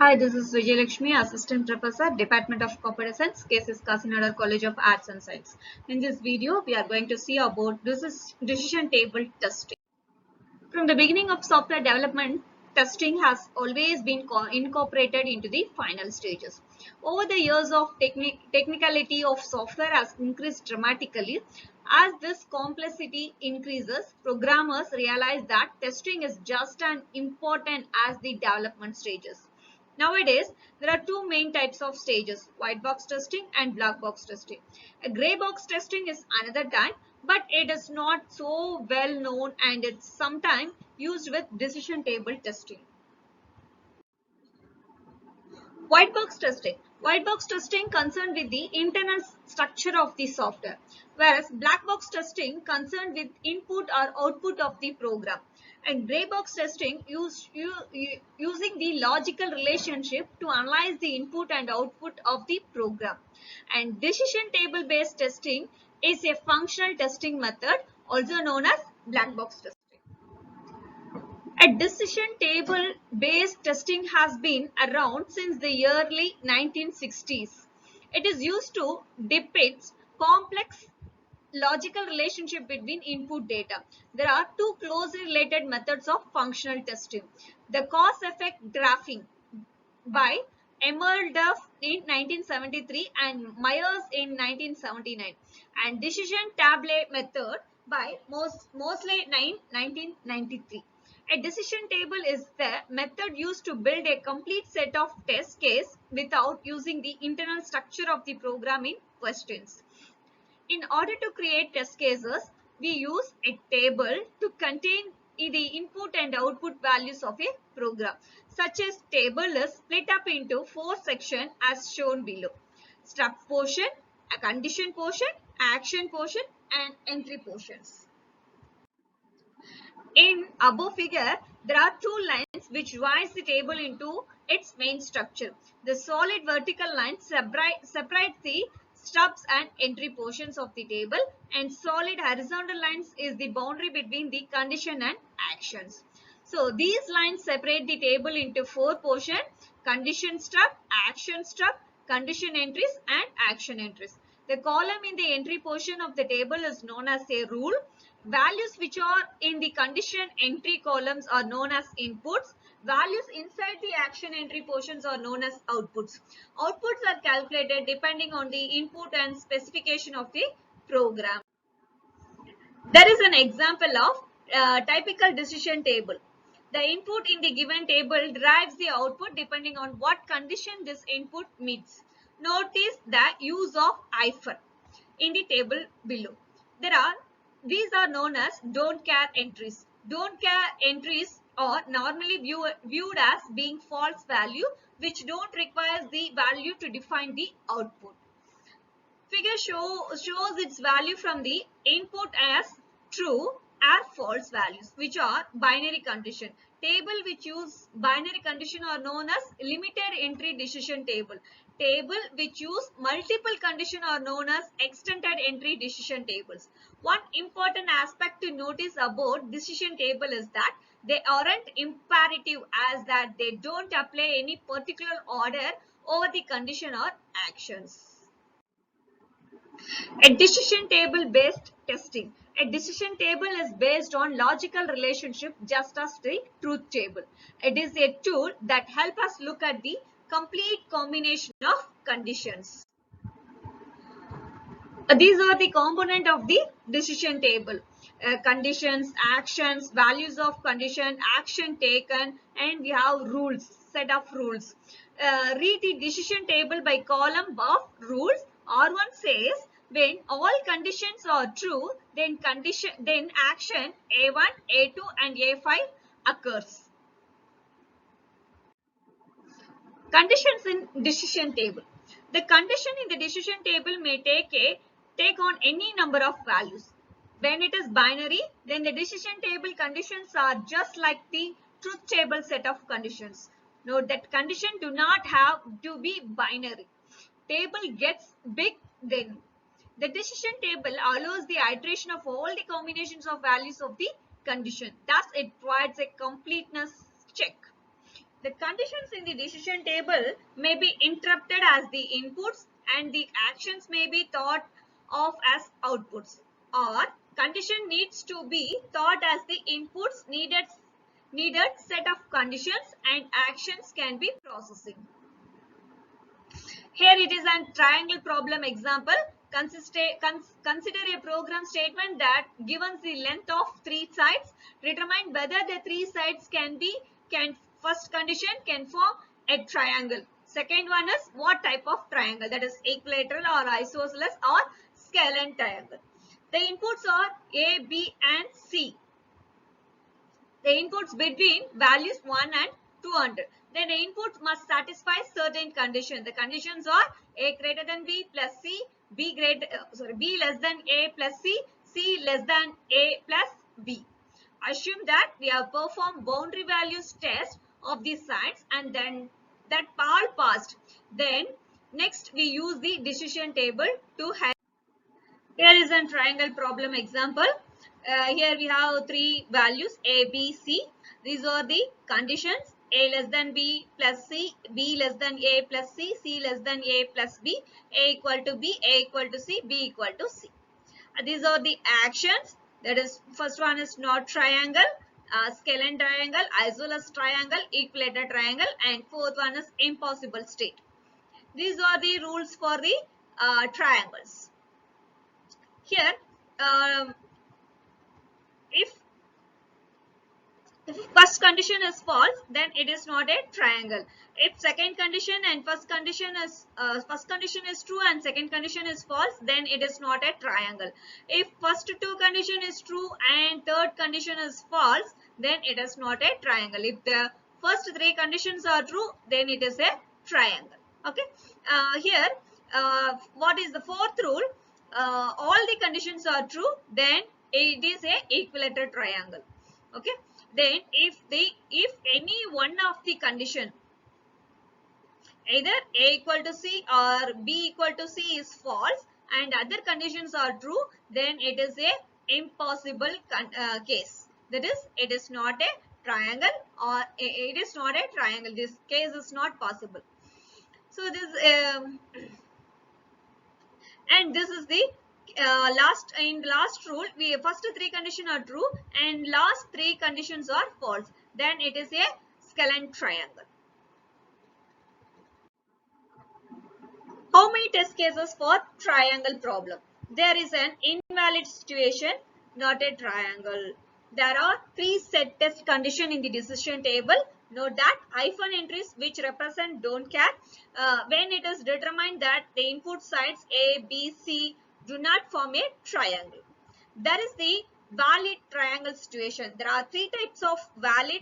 Hi, this is Vijayalakshmi, Assistant Professor, Department of Computer Science, cases Kasinada College of Arts and Science. In this video, we are going to see about decision table testing. From the beginning of software development, testing has always been incorporated into the final stages. Over the years of technicality of software has increased dramatically. As this complexity increases, programmers realize that testing is just as important as the development stages. Nowadays, there are two main types of stages, white box testing and black box testing. A gray box testing is another type, but it is not so well known and it's sometimes used with decision table testing. White box testing. White box testing concerned with the internal structure of the software, whereas black box testing concerned with input or output of the program. And gray box testing using the logical relationship to analyze the input and output of the program. And decision table based testing is a functional testing method also known as black box testing. A decision table based testing has been around since the early 1960s. It is used to depict complex logical relationship between input data. There are two closely related methods of functional testing. The cause effect graphing by Emil Duff in 1973 and Myers in 1979 and decision table method by Mosley in 1993. A decision table is the method used to build a complete set of test case without using the internal structure of the program in questions. In order to create test cases, we use a table to contain the input and output values of a program. Such as table is split up into four sections as shown below. Step portion, a condition portion, action portion and entry portions. In above figure, there are two lines which divides the table into its main structure. The solid vertical line separates the stubs and entry portions of the table, and solid horizontal lines is the boundary between the condition and actions. So these lines separate the table into four portions: condition stub, action stub, condition entries and action entries. The column in the entry portion of the table is known as a rule. Values which are in the condition entry columns are known as inputs. Values inside the action entry portions are known as outputs. Outputs are calculated depending on the input and specification of the program. There is an example of typical decision table. The input in the given table drives the output depending on what condition this input meets. Notice the use of hyphen in the table below. These are known as don't care entries. Don't care entries are normally viewed as being false value which don't require the value to define the output. Figure shows its value from the input as true or false values, which are binary condition. Table which use binary condition are known as limited entry decision table. Table which use multiple condition are known as extended entry decision tables. One important aspect to notice about decision table is that they aren't imperative, as that they don't apply any particular order over the condition or actions. A decision table based testing. A decision table is based on logical relationship just as the truth table. It is a tool that helps us look at the complete combination of conditions. These are the component of the decision table. Conditions, actions, values of condition, action taken, and we have rules, set of rules. Read the decision table by column of rules. R1 says when all conditions are true, then action A1, A2 and A5 occurs. Conditions in decision table. The condition in the decision table may take on any number of values. When it is binary, then the decision table conditions are just like the truth table set of conditions. Note that condition do not have to be binary. Table gets big then. The decision table allows the iteration of all the combinations of values of the condition. Thus, it provides a completeness check. The conditions in the decision table may be interpreted as the inputs and the actions may be thought of as outputs, or condition needs to be thought as the inputs needed set of conditions and actions can be processing. Here it is a triangle problem example. Consider a program statement that given the length of three sides, determine whether the three sides can first condition can form a triangle. Second one is what type of triangle, that is equilateral or isosceles or scalene triangle. The inputs are A, B and C. The inputs between values 1 and 200. Then the input must satisfy certain conditions. The conditions are A greater than B plus C, B less than A plus C, C less than A plus B. Assume that we have performed boundary values test of these sides and then that all passed. Then next we use the decision table to help. Here is a triangle problem example. Here we have three values A, B, C. These are the conditions: A less than B plus C, B less than A plus C, C less than A plus B, A equal to B, A equal to C, B equal to C. These are the actions. That is, first one is not triangle, scalene triangle, isosceles triangle, equilateral triangle, and fourth one is impossible state. These are the rules for the triangles. Here, um, if first condition is false, then it is not a triangle. If second condition and first condition is true and second condition is false, then it is not a triangle. If first two condition is true and third condition is false, then it is not a triangle. If the first three conditions are true, then it is a triangle. Okay. Here, what is the fourth rule? All the conditions are true, then it is a equilateral triangle. Okay. Then if any one of the condition, either A equal to C or B equal to C is false and other conditions are true, then it is a impossible case. That is, it is not a triangle, or it is not a triangle. This case is not possible. So this and this is the last rule. We first three conditions are true and last three conditions are false, then it is a scalene triangle. How many test cases for triangle problem? There is an invalid situation, not a triangle. There are three set test conditions in the decision table. Note that hyphen entries which represent don't care when it is determined that the input sides A, B, C do not form a triangle. There is the valid triangle situation. There are three types of valid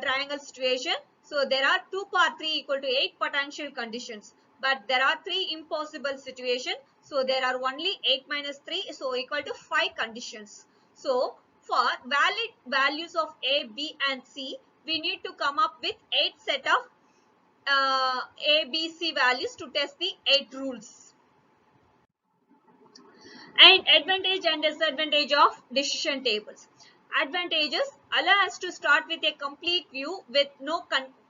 triangle situation. So there are 2 power 3 equal to 8 potential conditions. But there are 3 impossible situations. So there are only 8 minus 3, so equal to 5 conditions. So for valid values of A, B and C, we need to come up with 8 set of A, B, C values to test the 8 rules. And advantage and disadvantage of decision tables. Advantages: allow us to start with a complete view with no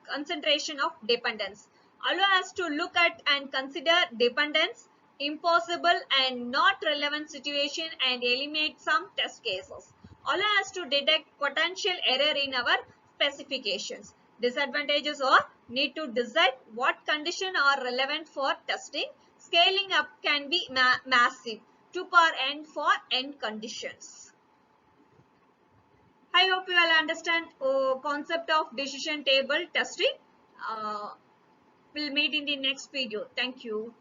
concentration of dependence. Allow us to look at and consider dependence, impossible and not relevant situation and eliminate some test cases. Allow us to detect potential error in our specifications. Disadvantages are: need to decide what conditions are relevant for testing. Scaling up can be massive. 2 power n for n conditions. I hope you will understand concept of decision table testing. We'll meet in the next video. Thank you.